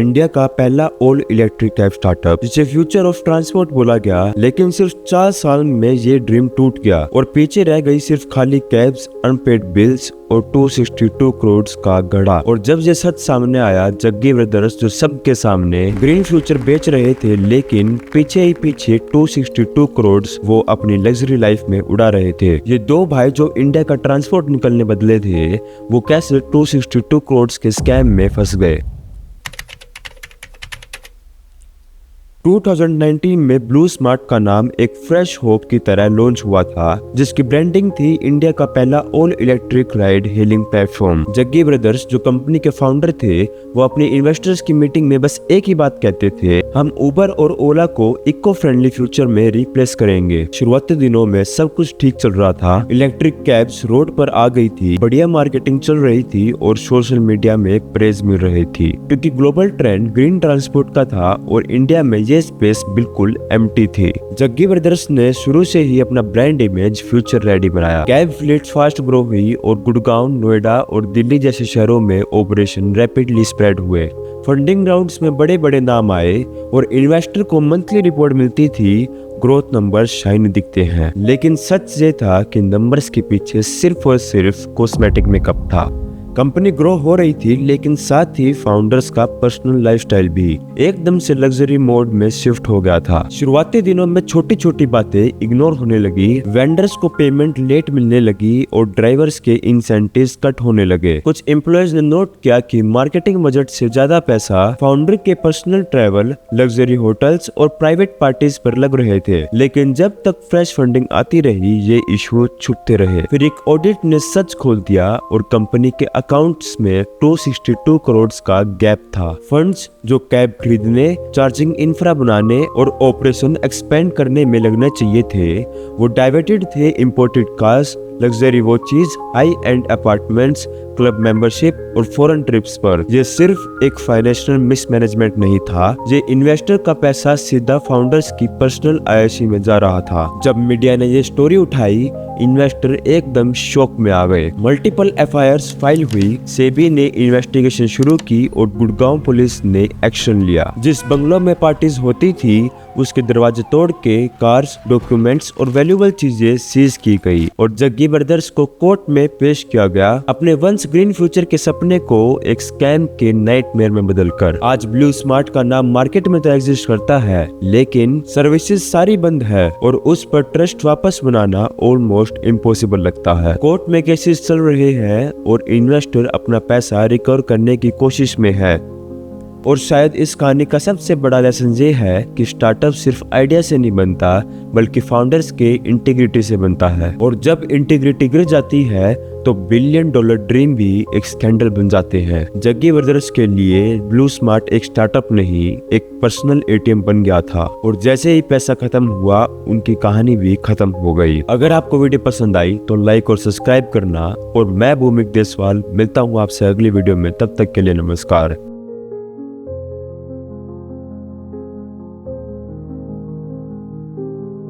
India का पहला all electric type startup जिसे फ्यूचर ऑफ ट्रांसपोर्ट बोला गया, लेकिन सिर्फ 4 साल में ये ड्रीम टूट गया और पीछे रह गई सिर्फ खाली कैब्स, अनपेड बिल्स और 262 करोड़ का घड़ा। और जब ये सच सामने आया, जग्गी ब्रदर्स जो सबके सामने ग्रीन फ्यूचर बेच रहे थे, लेकिन पीछे ही पीछे 262 करोड़ वो अपनी लग्जरी लाइफ में उड़ा रहे थे। ये दो भाई जो इंडिया का ट्रांसपोर्ट निकलने बदले थे, वो कैसे 262 करोड़ के स्कैम में फंस गए। 2019 में ब्लू स्मार्ट का नाम एक फ्रेश होप की तरह लॉन्च हुआ था, जिसकी ब्रांडिंग थी इंडिया का पहला all electric ride hailing platform. Jaggi brothers जो कंपनी के फाउंडर थे, वो अपनी इन्वेस्टर्स की मीटिंग में बस एक ही बात कहते थे, हम उबर और ओला को इको फ्रेंडली फ्यूचर में रिप्लेस करेंगे। शुरुआती दिनों में सब कुछ ठीक चल रहा था, इलेक्ट्रिक कैब्स रोड पर आ गई थी, बढ़िया मार्केटिंग चल रही थी और सोशल मीडिया में प्रेज मिल रही थी, क्योंकि ग्लोबल ट्रेंड ग्रीन ट्रांसपोर्ट का था और इंडिया में ये स्पेस बिल्कुल एम्प्टी थी। जग्गी ब्रदर्स ने शुरू से ही अपना ब्रांड इमेज फ्यूचर रेडी बनाया। कैब फ्लीट फास्ट ग्रो हुई और गुड़गांव, नोएडा और दिल्ली जैसे शहरों में ऑपरेशन रैपिडली स्प्रेड हुए। फंडिंग राउंड्स में बड़े बड़े नाम आए और इन्वेस्टर को मंथली रिपोर्ट मिलती थी, ग्रोथ नंबर्स शाइनी दिखते हैं। लेकिन सच ये था कि नंबर्स के पीछे सिर्फ और सिर्फ कॉस्मेटिक मेकअप था। कंपनी ग्रो हो रही थी, लेकिन साथ ही फाउंडर्स का पर्सनल लाइफस्टाइल भी एकदम से लग्जरी मोड में शिफ्ट हो गया था। शुरुआती दिनों में छोटी छोटी बातें इग्नोर होने लगी, वेंडर्स को पेमेंट लेट मिलने लगी और ड्राइवर्स के इंसेंटिव्स कट होने लगे। कुछ एम्प्लॉयज ने नोट किया कि मार्केटिंग बजट से ज्यादा पैसा फाउंडर के पर्सनल ट्रैवल, लग्जरी होटल्स और प्राइवेट पार्टीज पर लग रहे थे। लेकिन जब तक फ्रेश फंडिंग आती रही, ये इशू छुपते रहे। फिर एक ऑडिट ने सच खोल दिया और कंपनी के अकाउंट्स में 262 करोड़ का गैप था। फंड्स जो कैब खरीदने, चार्जिंग इंफ्रा बनाने और ऑपरेशन एक्सपेंड करने में लगने चाहिए थे, वो डाइवर्टेड थे imported cars, luxury watches, high and apartments, club membership और फॉरेन ट्रिप्स पर। ये सिर्फ एक फाइनेंशियल मिसमैनेजमेंट नहीं था, ये इन्वेस्टर का पैसा सीधा फाउंडर्स की पर्सनल आयशी में जा रहा था। जब मीडिया ने ये स्टोरी उठाई, इन्वेस्टर एकदम शॉक में आ गए। मल्टीपल एफआईआर्स फाइल हुई, सेबी ने इन्वेस्टिगेशन शुरू की और गुड़गांव पुलिस ने एक्शन लिया। जिस बंगलों में पार्टीज होती थी, उसके दरवाजे तोड़ के कार्स, डॉक्यूमेंट्स और वैल्यूएबल चीजें सीज की गई और जग्गी ब्रदर्स को कोर्ट में पेश किया गया, अपने वंस ग्रीन फ्यूचर के सपने को एक स्कैम के नाइटमेयर में बदलकर। आज ब्लू स्मार्ट का नाम मार्केट में तो एग्जिस्ट करता है, लेकिन सर्विसेज सारी बंद है और उस पर ट्रस्ट वापस बनाना ऑलमोस्ट इम्पॉसिबल लगता है। कोर्ट में केसेस चल रहे हैं और इन्वेस्टर अपना पैसा रिकवर करने की कोशिश में है। और शायद इस कहानी का सबसे बड़ा लेसन ये है कि स्टार्टअप सिर्फ आइडिया से नहीं बनता, बल्कि फाउंडर्स के इंटीग्रिटी से बनता है। और जब इंटीग्रिटी गिर जाती है, तो $1 बिलियन ड्रीम भी एक स्कैंडल बन जाते हैं। जग्गी ब्रदर्स के लिए ब्लू स्मार्ट एक स्टार्टअप नहीं, एक पर्सनल एटीएम बन गया था और जैसे ही पैसा खत्म हुआ, उनकी कहानी भी खत्म हो गई। अगर आपको वीडियो पसंद आई तो लाइक और सब्सक्राइब करना। और मैं भूमिक देसवाल मिलता हूँ आपसे अगली वीडियो में, तब तक के लिए नमस्कार।